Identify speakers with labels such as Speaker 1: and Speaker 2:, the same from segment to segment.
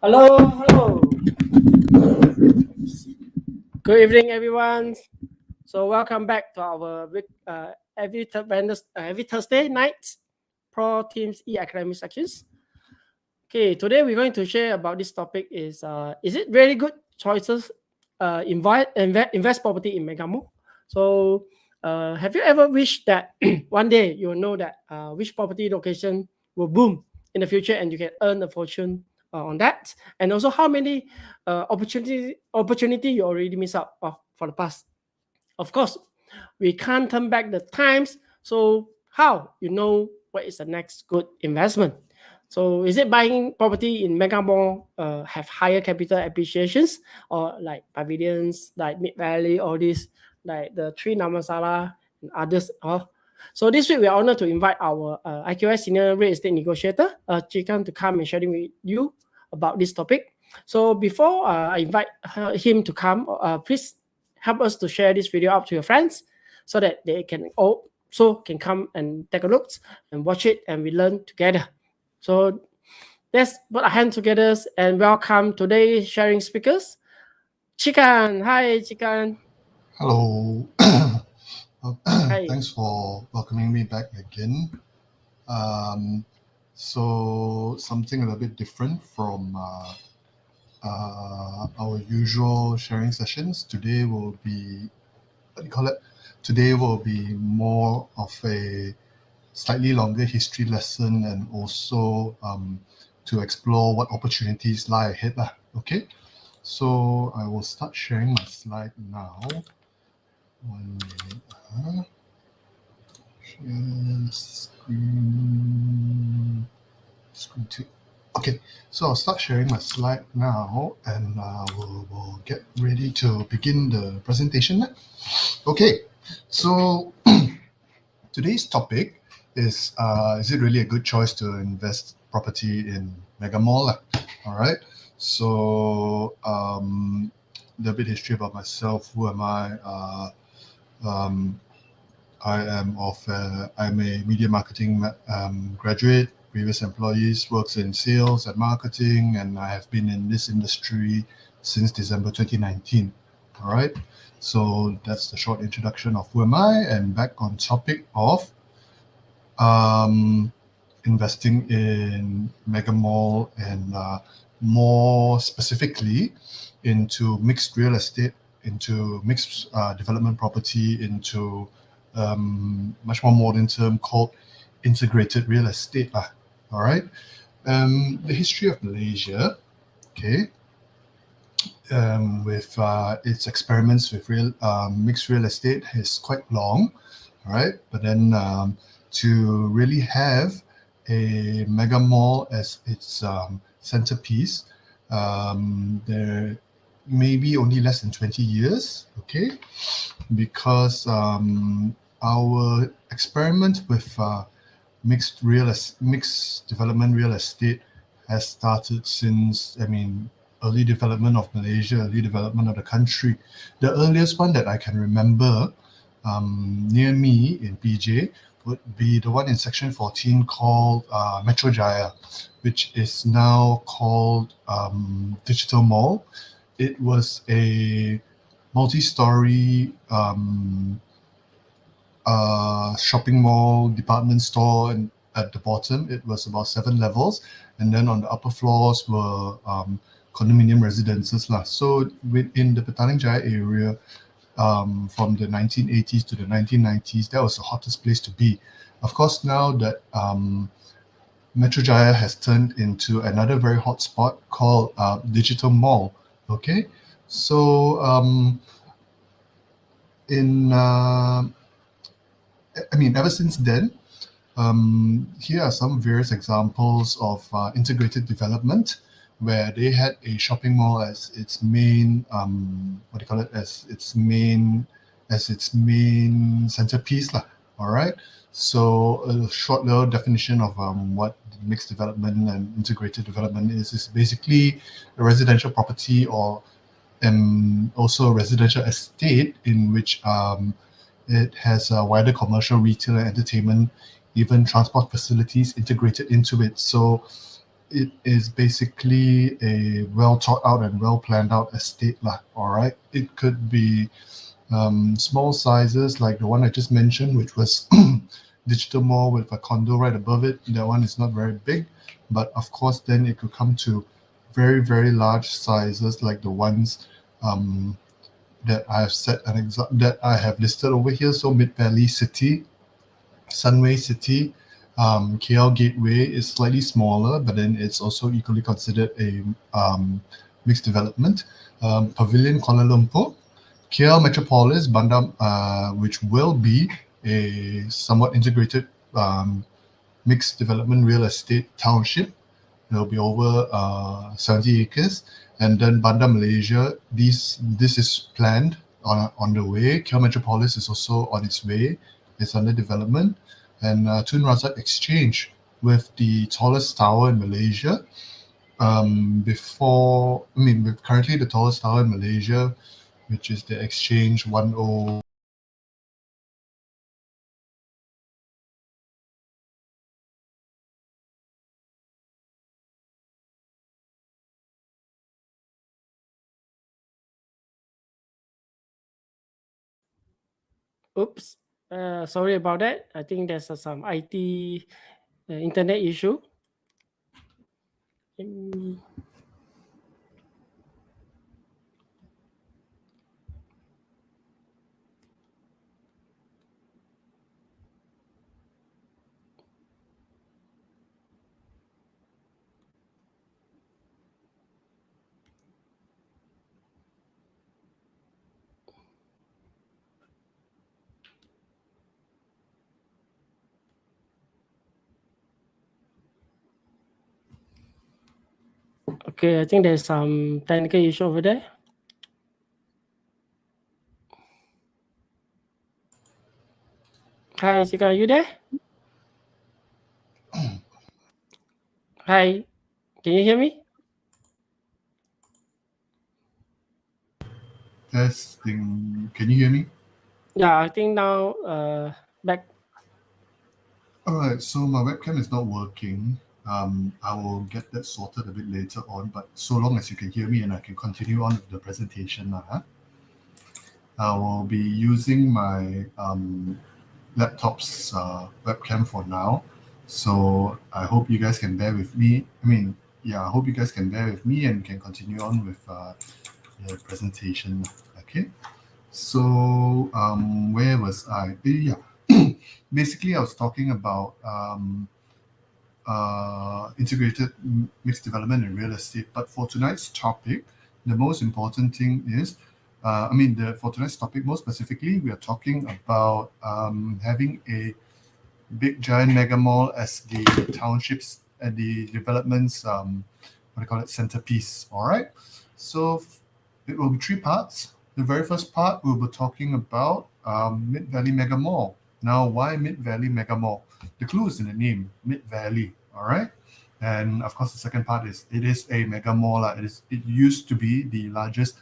Speaker 1: Hello, hello. Good evening, everyone. So welcome back to our every Thursday night Pro Teams e-academic sections. Okay, today we're going to share about this topic is it really good choices invest property in Megamall? So have you ever wished that one day you will know that which property location will boom in the future and you can earn a fortune on that, and also how many opportunity you already miss out for the past? Of course, we can't turn back the times. So how you know what is the next good investment? So is it buying property in mega mall have higher capital appreciations, or like pavilions like Mid Valley, all these like the Tree Namasala and others? So this week we are honored to invite our IQS senior real estate negotiator, Chikan, to come and sharing with you about this topic. So before I invite him to come, please help us to share this video out to your friends so that they can also can come and take a look and watch it and we learn together. So let's put our hands together and welcome today's sharing speakers. Chikan, hi Chikan.
Speaker 2: Hello.
Speaker 1: Hi.
Speaker 2: Thanks for welcoming me back again. So something a little bit different from our usual sharing sessions. Today will be, Today will be more of a slightly longer history lesson and also to explore what opportunities lie ahead. Okay, so I will start sharing my slide now. 1 minute. Share screen 2. Okay, so I'll start sharing my slide now, and we'll get ready to begin the presentation. Okay, so today's topic is it really a good choice to invest property in Megamall? All right, so the bit history about myself. Who am I? I'm a media marketing graduate. Previous employees works in sales and marketing, and I have been in this industry since December 2019. All right, so that's the short introduction of who am I, and back on topic of investing in Megamall and more specifically into mixed real estate, into mixed development property, into much more modern term called integrated real estate. All right. The history of Malaysia, okay, with its experiments with mixed real estate is quite long. All right. But then to really have a mega mall as its centerpiece, there may be only less than 20 years, okay, because our experiment with mixed development real estate has started since, early development of Malaysia, early development of the country. The earliest one that I can remember near me in PJ would be the one in section 14 called Metro Jaya, which is now called Digital Mall. It was a multi-story shopping mall, department store, and at the bottom it was about 7 levels, and then on the upper floors were condominium residences. So within the Petaling Jaya area, from the 1980s to the 1990s, that was the hottest place to be. Of course, now that Metro Jaya has turned into another very hot spot called Digital Mall. Okay, so ever since then, here are some various examples of integrated development where they had a shopping mall as its main, as its main centerpiece. All right. So a short little definition of what mixed development and integrated development is basically a residential property or also a residential estate in which it has a wider commercial, retail, and entertainment, even transport facilities integrated into it. So it is basically a well thought out and well planned out estate lah. All right, it could be small sizes like the one I just mentioned, which was digital mall with a condo right above it. That one is not very big, but of course then it could come to very, very large sizes like the ones that I have that I have listed over here. So Mid Valley City, Sunway City, KL Gateway is slightly smaller, but then it's also equally considered a mixed development. Pavilion Kuala Lumpur, KL Metropolis, Bandar, which will be a somewhat integrated mixed development real estate township. It'll be over 70 acres. And then Bandar Malaysia, this is planned on the way. KL Metropolis is also on its way. It's under development. And Tun Razak Exchange with the tallest tower in Malaysia. Currently the tallest tower in Malaysia, which is the Exchange 10.
Speaker 1: Oops. Sorry about that. I think there's some IT internet issue. Okay, I think there's some technical issue over there. Hi, Sika, are you there? Hi, can you hear me?
Speaker 2: Testing. Can you hear me?
Speaker 1: Yeah, I think now back.
Speaker 2: All right, so my webcam is not working. I will get that sorted a bit later on, but so long as you can hear me and I can continue on with the presentation, I will be using my laptop's webcam for now. So I hope you guys can bear with me. I hope you guys can bear with me and can continue on with the presentation. Okay. So where was I? Yeah. Basically, I was talking about integrated mixed development and real estate. But for tonight's topic, the most important thing is, for tonight's topic, more specifically, we are talking about having a big giant mega mall as the townships and the developments, centerpiece. All right. So it will be three parts. The very first part, we'll be talking about Mid Valley Mega Mall. Now, why Mid Valley Mega Mall? The clue is in the name, Mid Valley. All right. And of course, the second part is it is a mega mall. It used to be the largest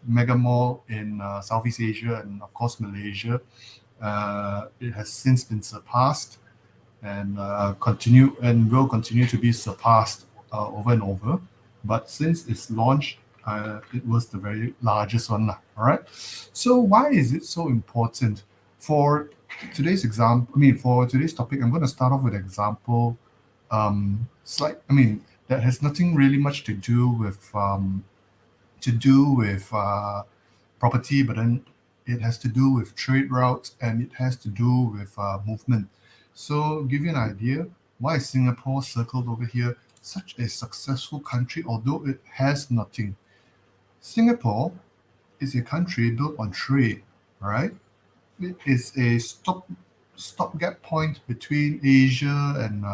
Speaker 2: mega mall in Southeast Asia and of course Malaysia. It has since been surpassed and will continue to be surpassed over and over. But since its launch, it was the very largest one. All right. So why is it so important? For today's for today's topic, I'm going to start off with an example. That has nothing really much to do with property, but then it has to do with trade routes and it has to do with movement. So, give you an idea, why is Singapore circled over here such a successful country, although it has nothing? Singapore is a country built on trade, right? It is a stopgap point between Asia and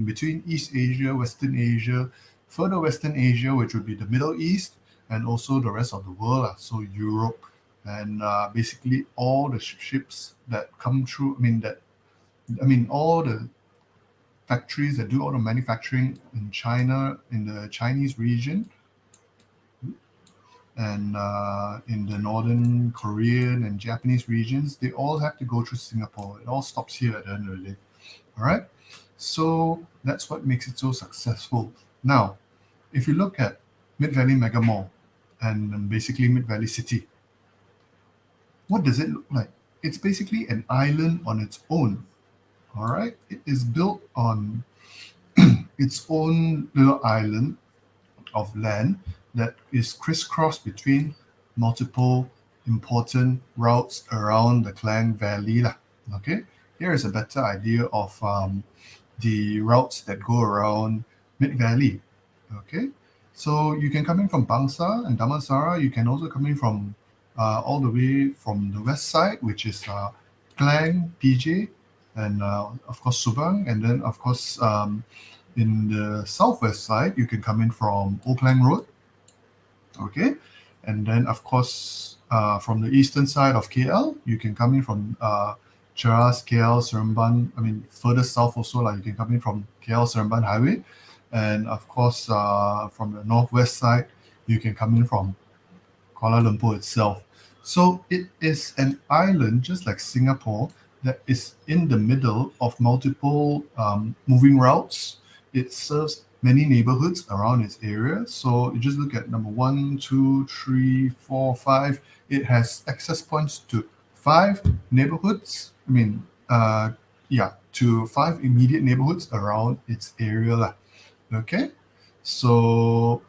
Speaker 2: between East Asia, Western Asia, further Western Asia, which would be the Middle East, and also the rest of the world, so Europe, and basically all the ships that come through. All the factories that do all the manufacturing in China, in the Chinese region, and in the northern Korean and Japanese regions, they all have to go through Singapore. It all stops here at the end of the day. All right. So that's what makes it so successful. Now, if you look at Mid-Valley Megamall and basically Mid-Valley City, what does it look like? It's basically an island on its own. All right, it is built on its own little island of land that is crisscrossed between multiple important routes around the Klang Valley. Okay, here is a better idea of the routes that go around Mid Valley. Okay, so you can come in from Bangsa and Damansara. You can also come in from all the way from the west side, which is Klang, PJ, and of course Subang, and then of course in the southwest side, you can come in from Old Klang Road, okay, and then of course from the eastern side of KL, you can come in from Cheras, KL, Seremban. I mean, further south also, like you can come in from KL Seremban Highway, and of course from the northwest side, you can come in from Kuala Lumpur itself. So it is an island, just like Singapore, that is in the middle of multiple moving routes. It serves many neighborhoods around its area. So you just look at number 1, 2, 3, 4, 5. It has access points to 5 neighborhoods. I mean, to 5 immediate neighborhoods around its area. Okay, so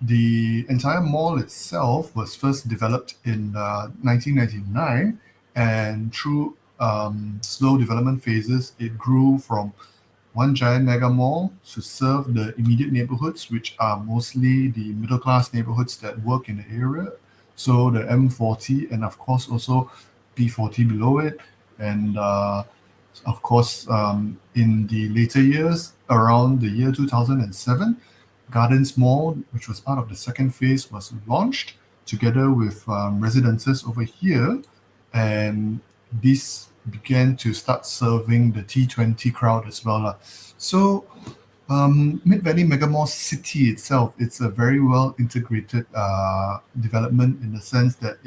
Speaker 2: the entire mall itself was first developed in 1999, and through slow development phases, it grew from one giant mega mall to serve the immediate neighborhoods, which are mostly the middle class neighborhoods that work in the area. So the M40, and of course also P40 below it, and of course in the later years, around the year 2007, Gardens Mall, which was part of the second phase, was launched together with residences over here, and this began to start serving the T20 crowd as well. So Mid-Valley Megamall City itself, it's a very well integrated development in the sense that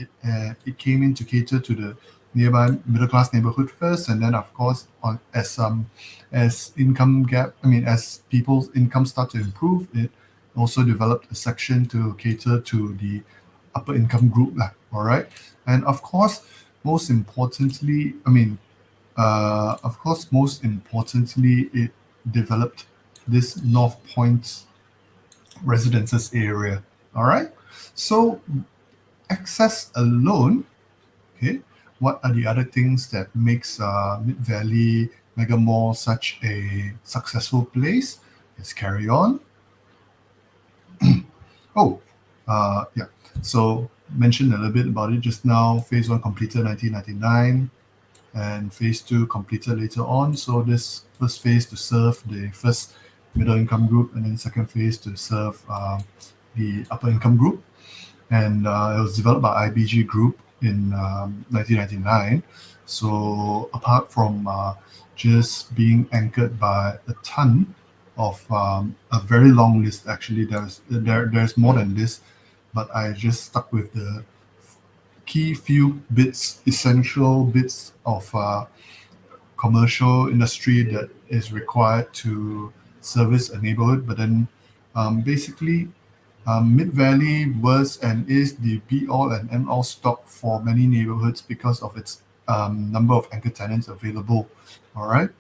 Speaker 2: it came in to cater to the nearby middle class neighborhood first, and then of course as income gap, as people's income start to improve, it also developed a section to cater to the upper income group. All right, and of course most importantly, it developed this North Point residences area. All right, so access alone, okay, what are the other things that makes Mid-Valley Megamall such a successful place? Let's carry on. So mentioned a little bit about it just now. Phase 1 completed 1999, and phase 2 completed later on. So this first phase to serve the first middle income group, and then second phase to serve the upper income group. And it was developed by IBG Group in 1999. So apart from just being anchored by a ton of a very long list, actually there's more than this, but I just stuck with the key few bits, essential bits of commercial industry that is required to service a neighborhood. But then basically Mid-Valley was and is the be-all and end-all stop for many neighborhoods because of its number of anchor tenants available. All right,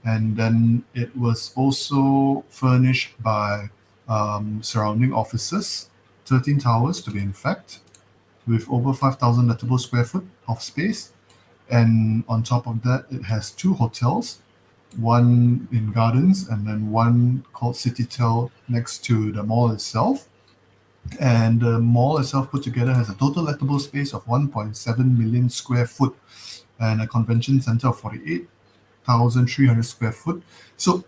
Speaker 2: and then it was also furnished by surrounding offices, 13 towers to be in fact, with over 5,000 lettable square foot of space. And on top of that, it has 2 hotels, one in Gardens and then one called CityTel next to the mall itself. And the mall itself put together has a total lettable space of 1.7 million square foot and a convention center of 48,300 square foot. So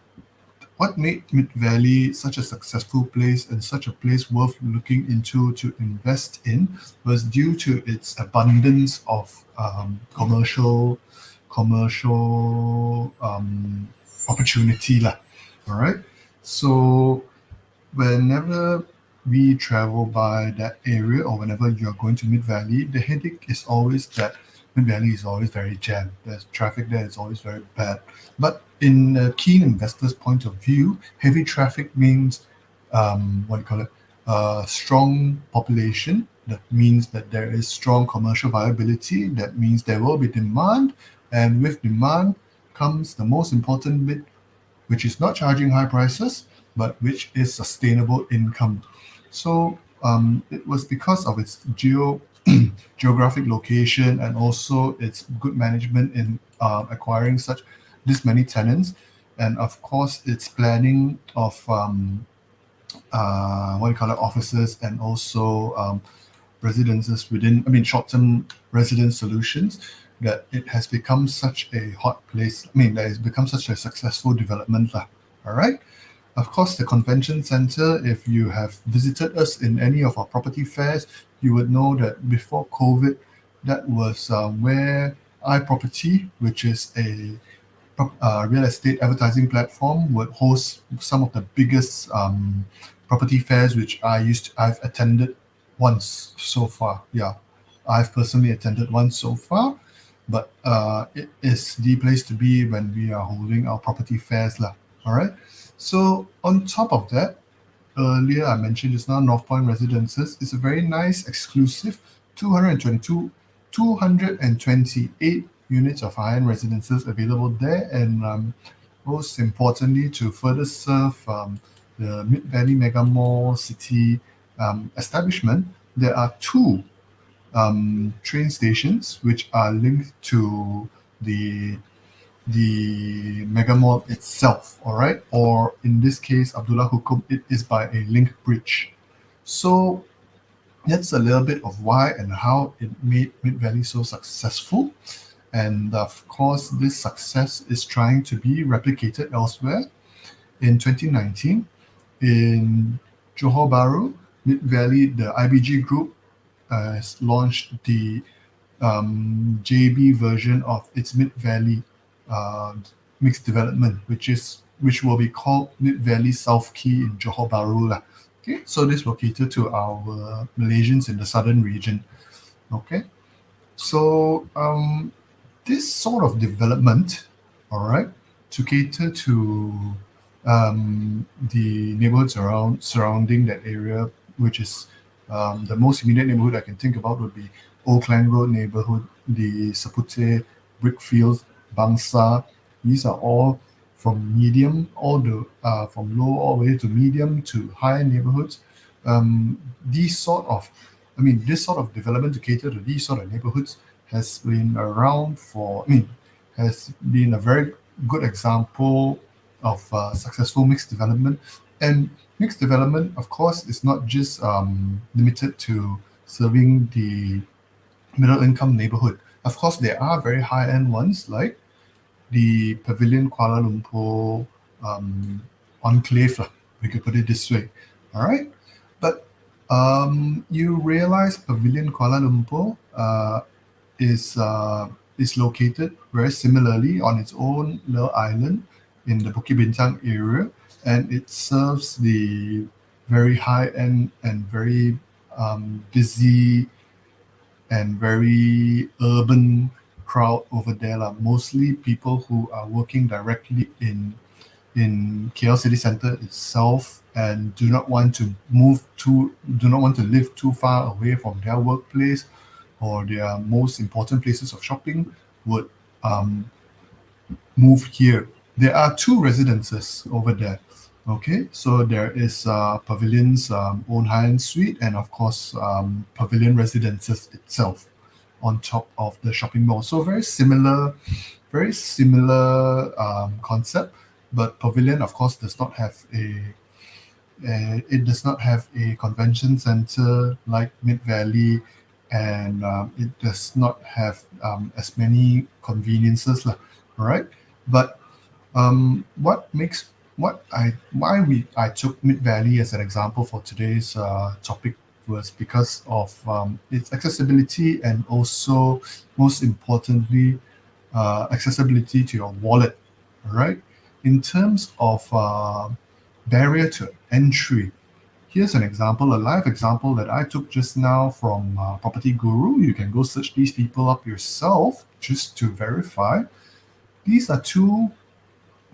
Speaker 2: what made Mid-Valley such a successful place and such a place worth looking into to invest in was due to its abundance of commercial opportunity. All right. So whenever we travel by that area, or whenever you're going to Mid-Valley, the headache is always that Mid-Valley is always very jammed. There's traffic there, it's always very bad. But in a keen investor's point of view, heavy traffic means, strong population. That means that there is strong commercial viability. That means there will be demand. And with demand comes the most important bit, which is not charging high prices, but which is sustainable income. So it was because of its geographic location and also its good management in acquiring this many tenants, and of course its planning of offices and also residences short-term residence solutions, that it has become such a hot place. That has become such a successful development lah. All right. Of course, the convention center, if you have visited us in any of our property fairs, you would know that before COVID, that was where iProperty, which is a real estate advertising platform, would host some of the biggest property fairs, which I've attended once so far. Yeah, I've personally attended one so far, but it is the place to be when we are holding our property fairs lah. All right. So on top of that, earlier I mentioned just now, North Point Residences is a very nice, exclusive 228 units of high-end residences available there, and most importantly, to further serve the Mid-Valley Megamall city establishment, there are two train stations which are linked to the Megamall itself, all right? Or in this case, 𝙈𝙜𝙤𝙤𝙗, it is by a link bridge. So that's a little bit of why and how it made Mid-Valley so successful. And of course, this success is trying to be replicated elsewhere. In 2019, in Johor Bahru, Mid-Valley, the IBG group has launched the JB version of its Mid-Valley mixed development, which will be called Mid-Valley South Quay in Johor Bahru lah. Okay, so this will cater to our Malaysians in the southern region. Okay, so this sort of development, all right, to cater to the neighborhoods surrounding that area, which is the most immediate neighborhood I can think about would be Old Klang Road neighborhood, the Saputeh, Brickfields, Bangsa. These are all from medium, from low all the way to medium to high neighborhoods. This sort of development to cater to these sort of neighborhoods has been around has been a very good example of successful mixed development. And mixed development, of course, is not just limited to serving the middle income neighborhood. Of course, there are very high-end ones like the Pavilion Kuala Lumpur enclave, we could put it this way. All right. But you realize Pavilion Kuala Lumpur is located very similarly on its own little island in the Bukit Bintang area, and it serves the very high-end and very busy and very urban crowd over there, mostly people who are working directly in KL city center itself and do not want to live too far away from their workplace or their most important places of shopping, would move here. There are two residences over there. Okay, so there is Pavilion's own high-end suite, and of course Pavilion Residences itself on top of the shopping mall. So very similar concept, but Pavilion, of course, does not have a convention center like Mid-Valley, and it does not have as many conveniences, all right? But why I took Mid-Valley as an example for today's topic was because of its accessibility, and also, most importantly, accessibility to your wallet. All right. In terms of barrier to entry, Here's an example, a live example that I took just now from Property Guru. You can go search these people up yourself just to verify. These are two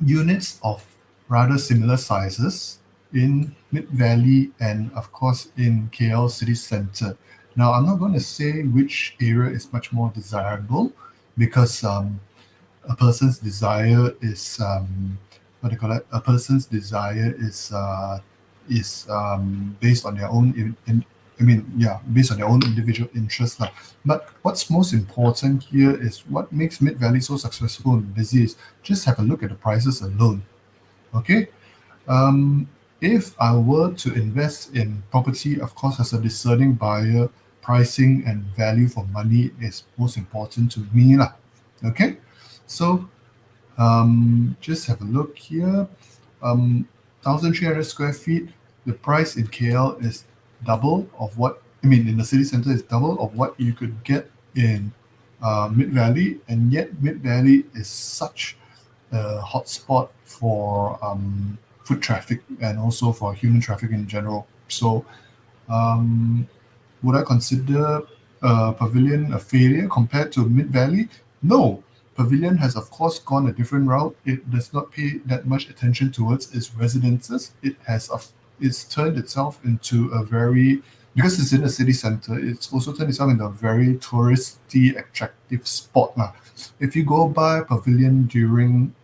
Speaker 2: units of rather similar sizes in Mid Valley and of course in KL city center. Now, I'm not going to say which area is much more desirable because a person's desire is what do you call it? A person's desire is based on their own. Based on their own individual interests, lah. But what's most important here is what makes Mid Valley so successful and busy is just have a look at the prices alone. Okay, if I were to invest in property, of course, as a discerning buyer, pricing and value for money is most important to me, lah. Okay, so just have a look here. 1,300 square feet. The price in KL is double of what in the city center is double of what you could get in Mid Valley, and yet Mid Valley is such a hotspot for foot traffic and also for human traffic in general. So, would I consider Pavilion a failure compared to Mid Valley? No. Pavilion has, of course, gone a different route. It does not pay that much attention towards its residences. It's turned itself into a very, because it's in a city center, it's also turned itself into a very touristy, attractive spot. If you go by Pavilion during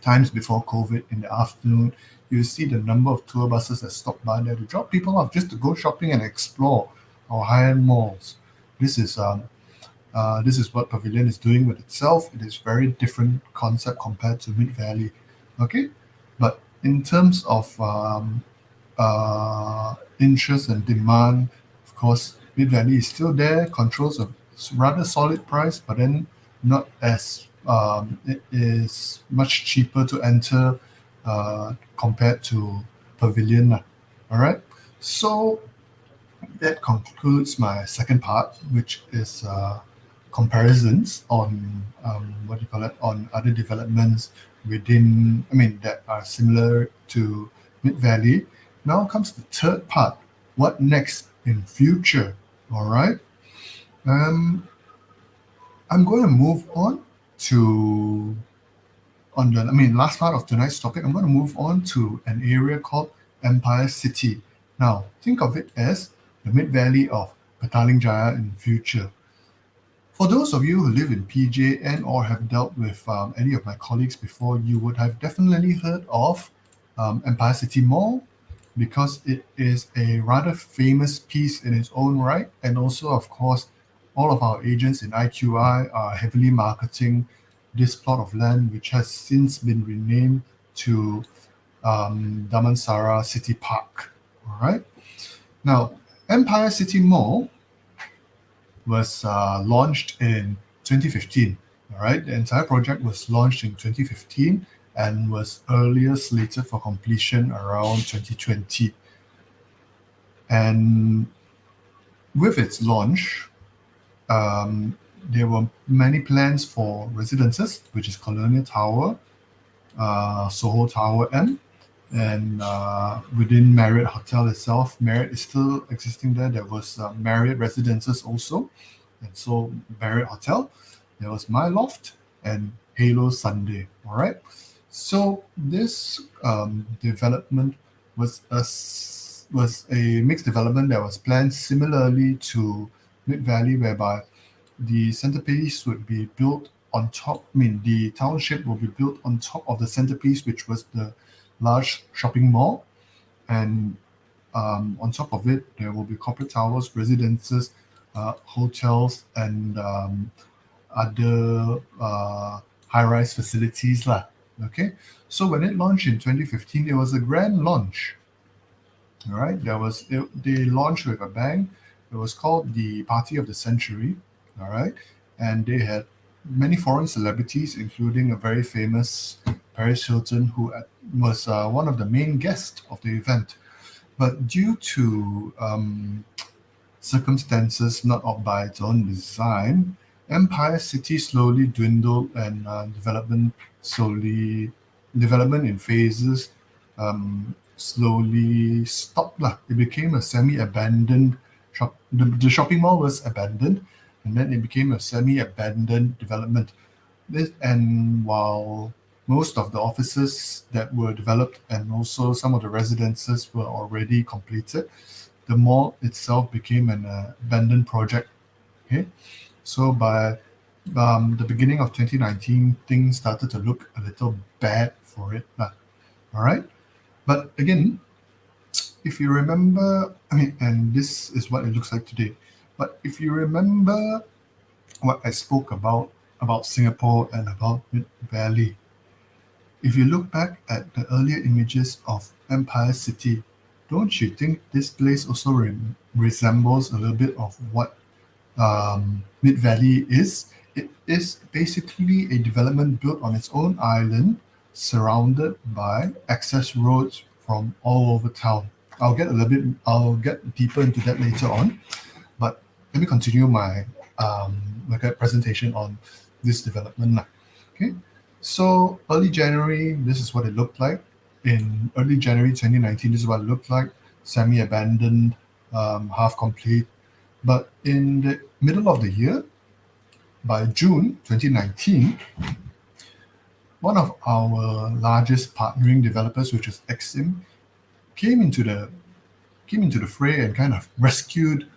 Speaker 2: times before COVID in the afternoon, you see the number of tour buses that stop by there to drop people off just to go shopping and explore our high-end malls. This is what Pavilion is doing with itself. It is very different concept compared to Mid Valley. Okay, but in terms of interest and demand, of course, Mid Valley is still there, controls a rather solid price, but then not as it is much cheaper to enter compared to Pavilion. All right, so that concludes my second part, which is comparisons on on other developments that are similar to Mid Valley. Now comes the third part. What next in future? All right. I'm going to move on to last part of tonight's topic. I'm going to move on to an area called Empire City. Now, think of it as the Mid Valley of Petaling Jaya in future. For those of you who live in PJ and or have dealt with any of my colleagues before, you would have definitely heard of Empire City Mall, because it is a rather famous piece in its own right. And also, of course, all of our agents in IQI are heavily marketing this plot of land, which has since been renamed to Damansara City Park. All right. Now, Empire City Mall was launched in 2015. All right, the entire project was launched in 2015 and was earlier slated for completion around 2020. And with its launch, there were many plans for residences, which is Colonial Tower, Soho Tower M, and within Marriott Hotel itself, Marriott is still existing there. There was Marriott Residences also, and so Marriott Hotel. There was My Loft and Halo Sunday. All right. So this development was a mixed development that was planned similarly to Mid Valley, whereby the centerpiece would be built on top. The township will be built on top of the centerpiece, which was the large shopping mall, and on top of it there will be corporate towers, residences, hotels, and other high-rise facilities lah. Okay, so when it launched in 2015, it was a grand launch. All right, they launched with a bang. It was called the Party of the Century. All right, and they had many foreign celebrities, including a very famous Paris Hilton, who was one of the main guests of the event. But due to circumstances not of by its own design, Empire City slowly dwindled, and development in phases slowly stopped. It became a semi-abandoned shop. The shopping mall was abandoned, and then it became a semi-abandoned development. And while most of the offices that were developed and also some of the residences were already completed, the mall itself became an abandoned project. Okay, so by the beginning of 2019, things started to look a little bad for it. All right, but again, if you remember, and this is what it looks like today. But if you remember what I spoke about Singapore and about Mid Valley, if you look back at the earlier images of Empire City, don't you think this place also resembles a little bit of what Mid Valley is? It is basically a development built on its own island, surrounded by access roads from all over town. I'll get deeper into that later on, but let me continue my presentation on this development. Okay, so early January, this is what it looked like. In early January 2019, this is what it looked like, semi-abandoned, half complete. But in the middle of the year, by June 2019, one of our largest partnering developers, which is 𝑘sim, came into the fray and kind of rescued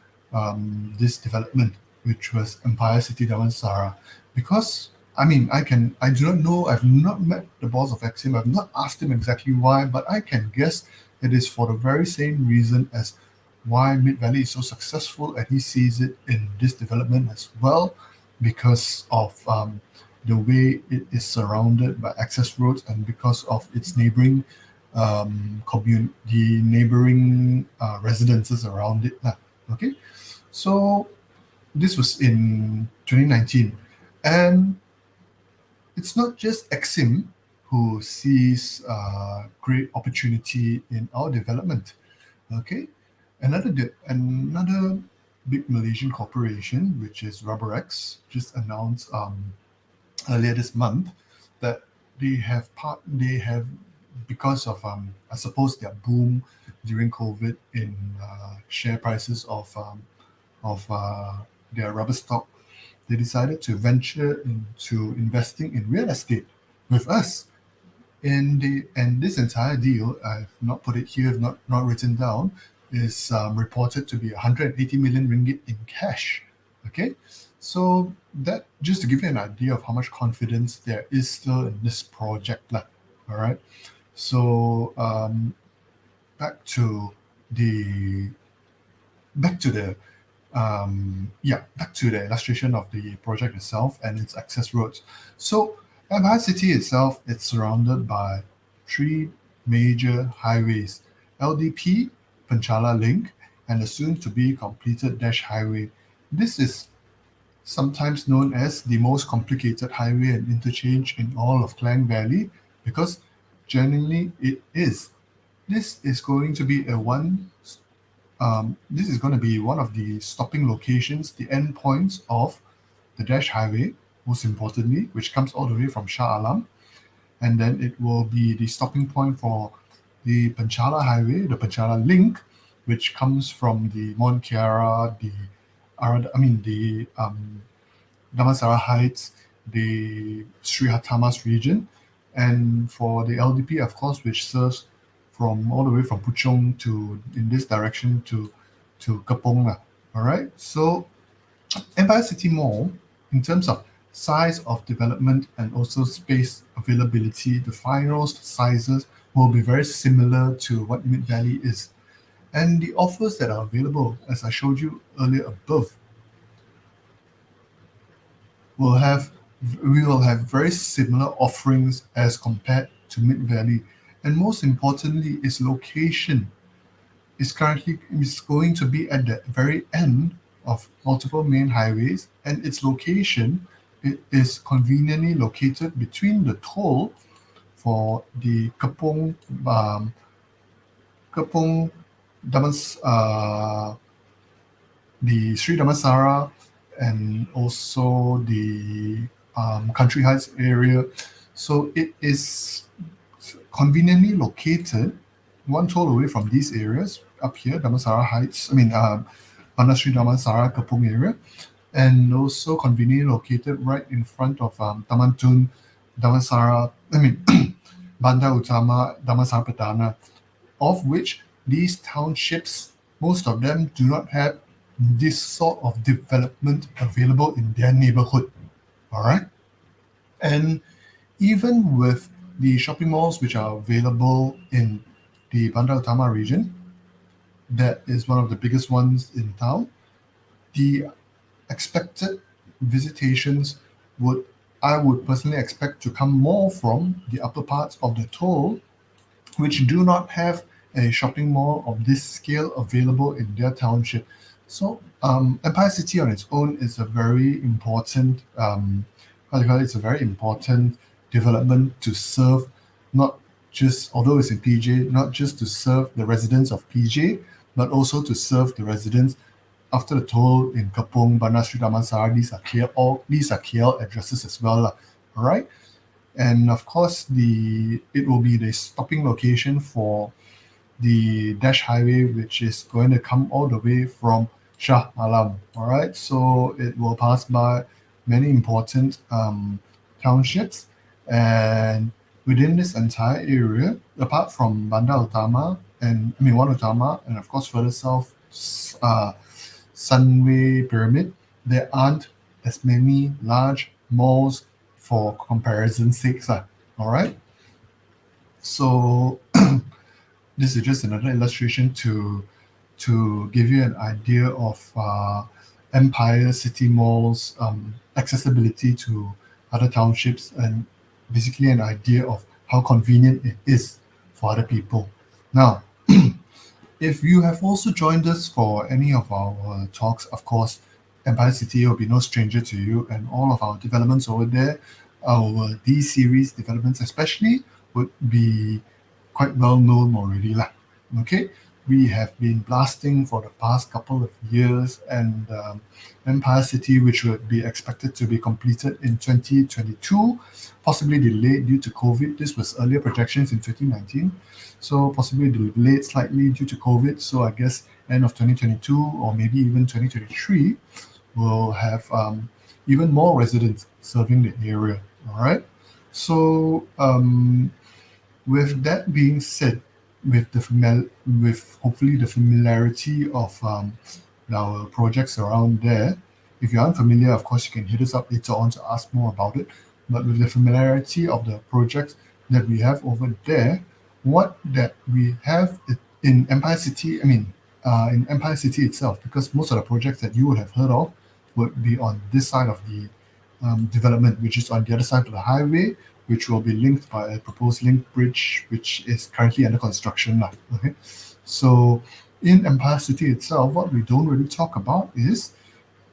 Speaker 2: this development, which was Empire City Damansara. Because I do not know, I've not met the boss of 𝑘sim, I've not asked him exactly why, but I can guess it is for the very same reason as why Mid Valley is so successful, and he sees it in this development as well, because of the way it is surrounded by access roads and because of its neighboring the neighboring residences around it. Okay, so this was in 2019, and it's not just 𝑘sim who sees great opportunity in our development. Okay, another big Malaysian corporation, which is Rubberex, just announced earlier this month that they have because of I suppose their boom during COVID in share prices of their rubber stock, they decided to venture into investing in real estate with us. And this entire deal, I've not put it here, not written down, is reported to be 180 million ringgit in cash. Okay, so that just to give you an idea of how much confidence there is still in this project. All right, so back to the illustration of the project itself and its access roads. So Empire City itself, it's surrounded by 3 major highways: LDP, Penchala Link, and the soon-to-be completed Dash Highway. This is sometimes known as the most complicated highway and interchange in all of Klang Valley, because genuinely it is. This is going to be one of the stopping locations, the endpoints of the Dash Highway, most importantly, which comes all the way from Shah Alam. And then it will be the stopping point for the Penchala Highway, the Penchala Link, which comes from the Mont Kiara, the Damansara Heights, the Sri Hartamas region, and for the LDP, of course, which serves from all the way from Puchong to in this direction to Kepong. All right, so Empire City Mall, in terms of size of development and also space availability, the final sizes will be very similar to what Mid Valley is. And the offers that are available, as I showed you earlier above, we will have very similar offerings as compared to Mid Valley. And most importantly, its location is going to be at the very end of multiple main highways, and its location is conveniently located between the toll for the Kepong the Sri Damansara, and also the Country Heights area. So it is conveniently located one toll away from these areas up here, Damansara Heights, Bandar Sri Damansara Kapung area, and also conveniently located right in front of Taman Tun, Damansara, Bandar Utama, Damansara Perdana, of which these townships, most of them do not have this sort of development available in their neighborhood. All right. And even with the shopping malls which are available in the Bandar Utama region, that is one of the biggest ones in town, the expected visitations I would personally expect to come more from the upper parts of the toll, which do not have a shopping mall of this scale available in their township. So Empire City on its own is a very important, it's a very important development to serve, not just, although it's in PJ, not just to serve the residents of PJ, but also to serve the residents after the toll in Kapung, Bandar Sri Damansara. These are KL addresses as well, all right? And of course, it will be the stopping location for the Dash Highway, which is going to come all the way from Shah Alam. All right, so it will pass by many important townships, and within this entire area, apart from Bandar Utama Wan Utama, and of course further south, Sunway Pyramid, there aren't as many large malls for comparison's sake. All right. So this is just another illustration to give you an idea of Empire City Mall's accessibility to other townships, and basically an idea of how convenient it is for other people. Now, if you have also joined us for any of our talks, of course, Empire City will be no stranger to you, and all of our developments over there, our D-series developments especially, would be quite well known already. Okay, we have been blasting for the past couple of years, and Empire City, which would be expected to be completed in 2022, possibly delayed due to COVID. This was earlier projections in 2019, so possibly delayed slightly due to COVID. So I guess end of 2022 or maybe even 2023 will have even more residents serving the area. All right. So with that being said, with hopefully the familiarity of our projects around there, if you're unfamiliar, of course you can hit us up later on to ask more about it. But with the familiarity of the projects that we have over there, what that we have in Empire City, in Empire City itself, because most of the projects that you would have heard of would be on this side of the development, which is on the other side of the highway, which will be linked by a proposed link bridge, which is currently under construction. Okay, so in Empire City itself, what we don't really talk about is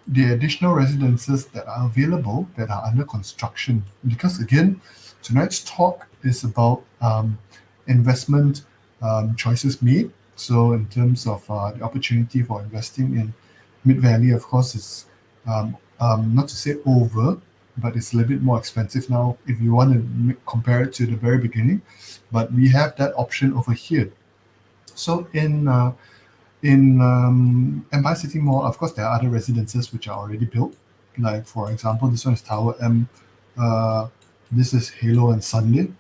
Speaker 2: the additional residences that are available that are under construction. Because again, tonight's talk is about investment choices made. So in terms of the opportunity for investing in Mid-Valley, of course, is not to say over, but it's a little bit more expensive now if you want to compare it to the very beginning. But we have that option over here. So in Empire City Mall, of course, there are other residences which are already built. Like, for example, this one is Tower M. This is Halo and Sunday.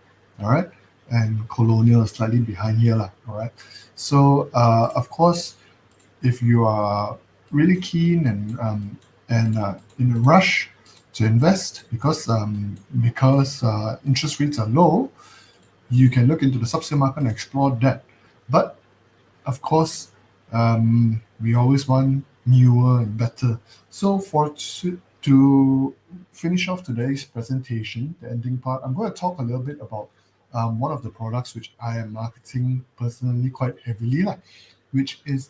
Speaker 2: All right. And Colonial is slightly behind here. All right. So, of course, if you are really keen and in a rush to invest because interest rates are low, you can look into the sub-sale market and explore that. But of course, we always want newer and better. So to finish off today's presentation, the ending part, I'm going to talk a little bit about one of the products which I am marketing personally quite heavily, which is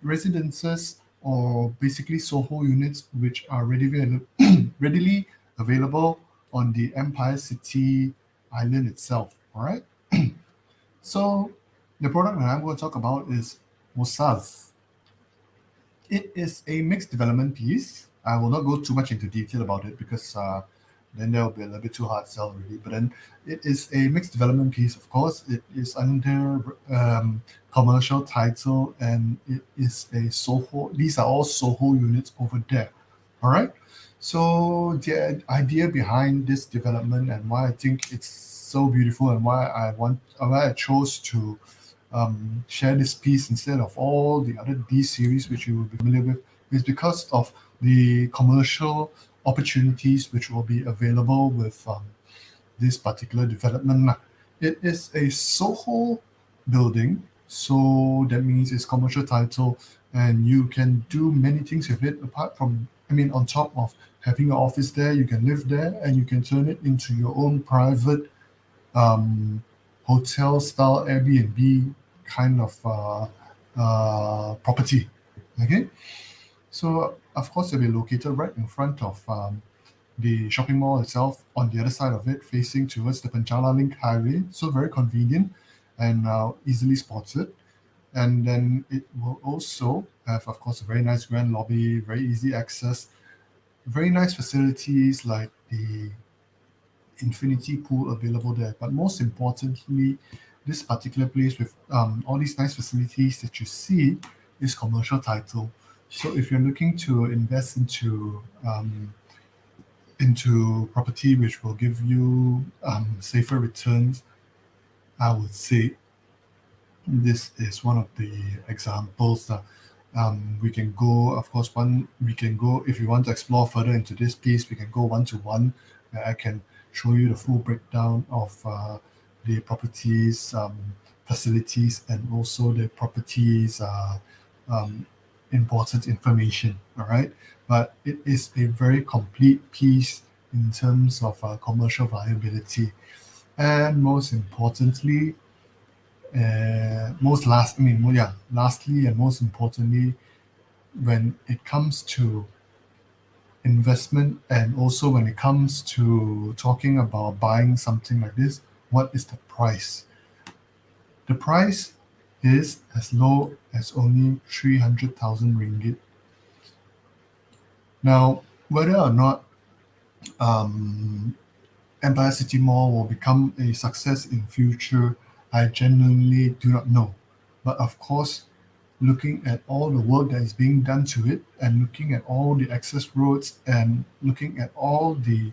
Speaker 2: residences, or basically Soho units, which are readily available on the Empire City Island itself. All right. So the product that I'm going to talk about is 𝙂𝙤𝙤𝙖𝙡𝙗. It is a mixed development piece. I will not go too much into detail about it because then that will be a little bit too hard sell already. But then it is a mixed development piece, of course. It is under commercial title, and it is a Soho. These are all Soho units over there. All right. So the idea behind this development and why I think it's so beautiful and why I chose to share this piece instead of all the other D series which you will be familiar with is because of the commercial opportunities which will be available with this particular development. It is a Soho building, so that means it's commercial title, and you can do many things with it apart from, on top of having an office there, you can live there and you can turn it into your own private hotel style Airbnb kind of property. Okay, so of course it'll be located right in front of the shopping mall itself, on the other side of it, facing towards the Penchala Link Highway. So very convenient and easily spotted. And then it will also have, of course, a very nice grand lobby, very easy access, very nice facilities like the infinity pool available there. But most importantly, this particular place with all these nice facilities that you see is commercial title. So if you're looking to invest into property which will give you safer returns, I would say this is one of the examples. We can go, of course, if you want to explore further into this piece, we can go one-to-one. I can show you the full breakdown of the properties, facilities, and also the properties important information. All right, but it is a very complete piece in terms of commercial viability, and most importantly, lastly and most importantly, when it comes to investment and also when it comes to talking about buying something like this, what is the price? The price is as low as only 300,000 ringgit. Now, whether or not Empire City Mall will become a success in future, I genuinely do not know. But of course, looking at all the work that is being done to it, and looking at all the access roads, and looking at all the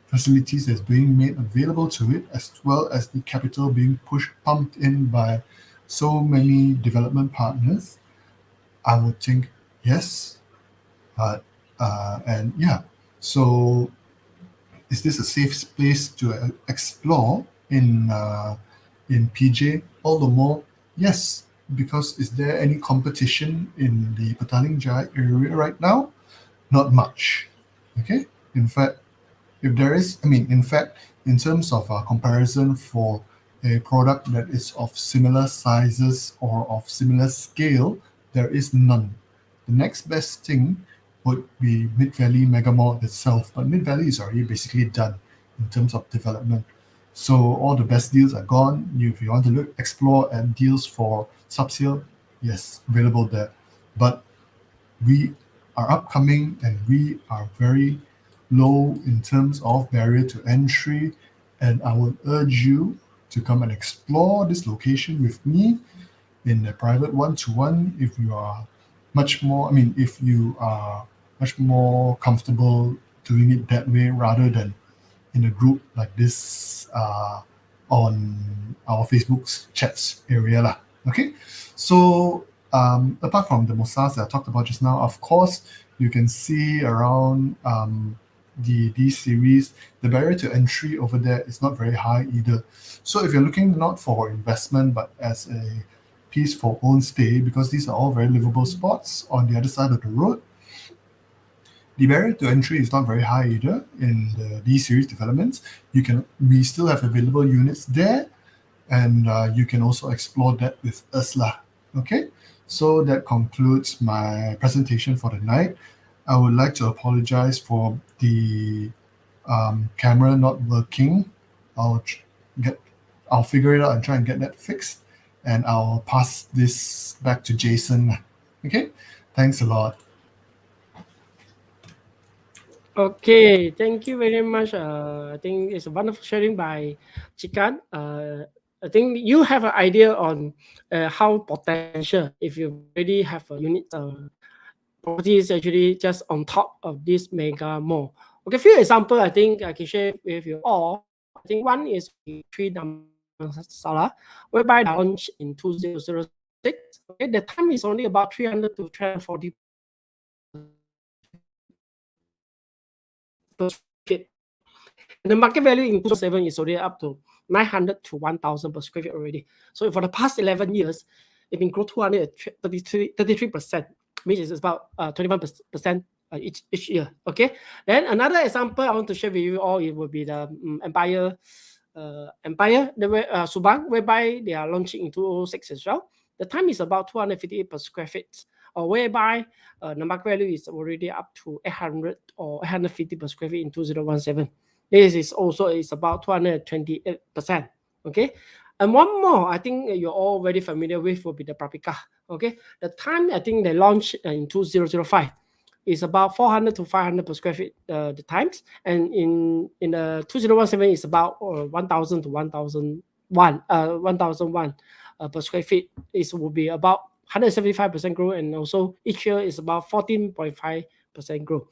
Speaker 2: facilities that's being made available to it, as well as the capital being pumped in by so many development partners, I would think yes. So is this a safe space to explore in PJ? All the more, yes, because is there any competition in the Petaling Jaya area right now? Not much. Okay. In fact, if there is, in terms of comparison for a product that is of similar sizes or of similar scale, there is none. The next best thing would be Mid-Valley Megamall itself, but Mid-Valley is already basically done in terms of development. So all the best deals are gone. If you want to explore at deals for sub-sale, yes, available there. But we are upcoming and we are very low in terms of barrier to entry, and I would urge you to come and explore this location with me in a private one-to-one if you are much more comfortable doing it that way rather than in a group like this on our Facebook's chats area. Okay, so apart from the mosas that I talked about just now, of course, you can see around the D series, the barrier to entry over there is not very high either. So if you're looking not for investment but as a piece for own stay, because these are all very livable spots on the other side of the road, the barrier to entry is not very high either in the D series developments. We still have available units there, and you can also explore that with us lah. Okay, so that concludes my presentation for the night. I would like to apologize for the camera not working. I'll figure it out and try and get that fixed, and I'll pass this back to Jason. Okay, thanks a lot.
Speaker 1: Okay, thank you very much. I think it's a wonderful sharing by Chikan. I think you have an idea on how potential if you already have a unit property is actually just on top of this mega mall. Okay, few example I think I can share with you all. I think one is the three Sala, whereby they launched in 2006. Okay, the time is only about 300 to 340 per square feet. And the market value in 2007 is already up to 900 to 1,000 per square feet already. So for the past 11 years, it's been grown 233%, which is about 21% each year. Okay. Then another example I want to share with you all, it will be the Empire, Subang, whereby they are launching in 2006 as well. The time is about 258 per square feet, or whereby the market value is already up to 800 or 850 per square feet in 2017. This is also is about 228%. Okay. And one more, I think you're all very familiar with, will be the Paprika. Okay. The time I think they launched in 2005 is about 400 to 500 per square feet the times. And in the 2017 is about 1,000 to 1,001 per square feet. It will be about 175% growth, and also each year is about 14.5% growth.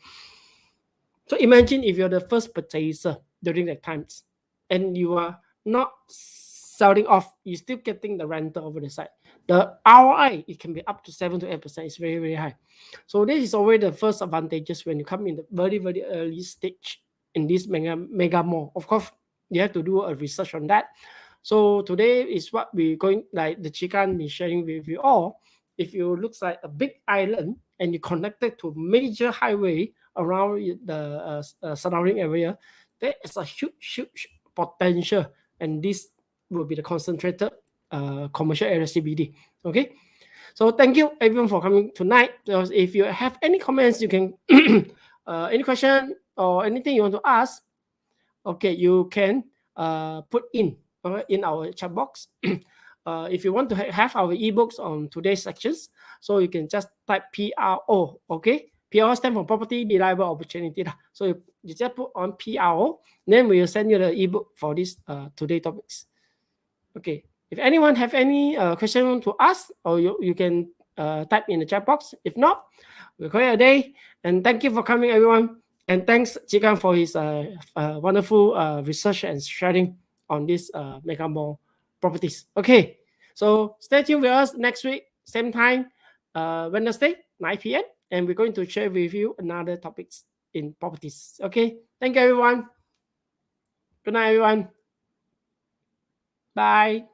Speaker 1: So imagine if you're the first purchaser during that times, and you are not selling off, you're still getting the rental over the side. The ROI, it can be up to 7 to 8%. It's very, very high. So this is always the first advantages when you come in the very, very early stage in this mega mall. Of course, you have to do a research on that. So today is what we're going, like the Chikan is sharing with you all. If you looks like a big island and you connected to major highway around the surrounding area, there is a huge potential, and this will be the concentrated commercial area CBD. Okay, so thank you everyone for coming tonight. If you have any comments, you can any question or anything you want to ask, okay, you can put in our chat box. If you want to have our ebooks on today's sections, so you can just type PRO. Okay, PRO stands for Property Reliable Opportunity. So you just put on PRO, then we will send you the ebook for this today topics. Okay, if anyone have any question to ask, or you can type in the chat box. If not, we'll call it a day. And thank you for coming, everyone. And thanks, Chikan, for his wonderful research and sharing on this mega mall properties. Okay, so stay tuned with us next week, same time, Wednesday, 9 p.m. And we're going to share with you another topics in properties. Okay, thank you, everyone. Good night, everyone. Bye.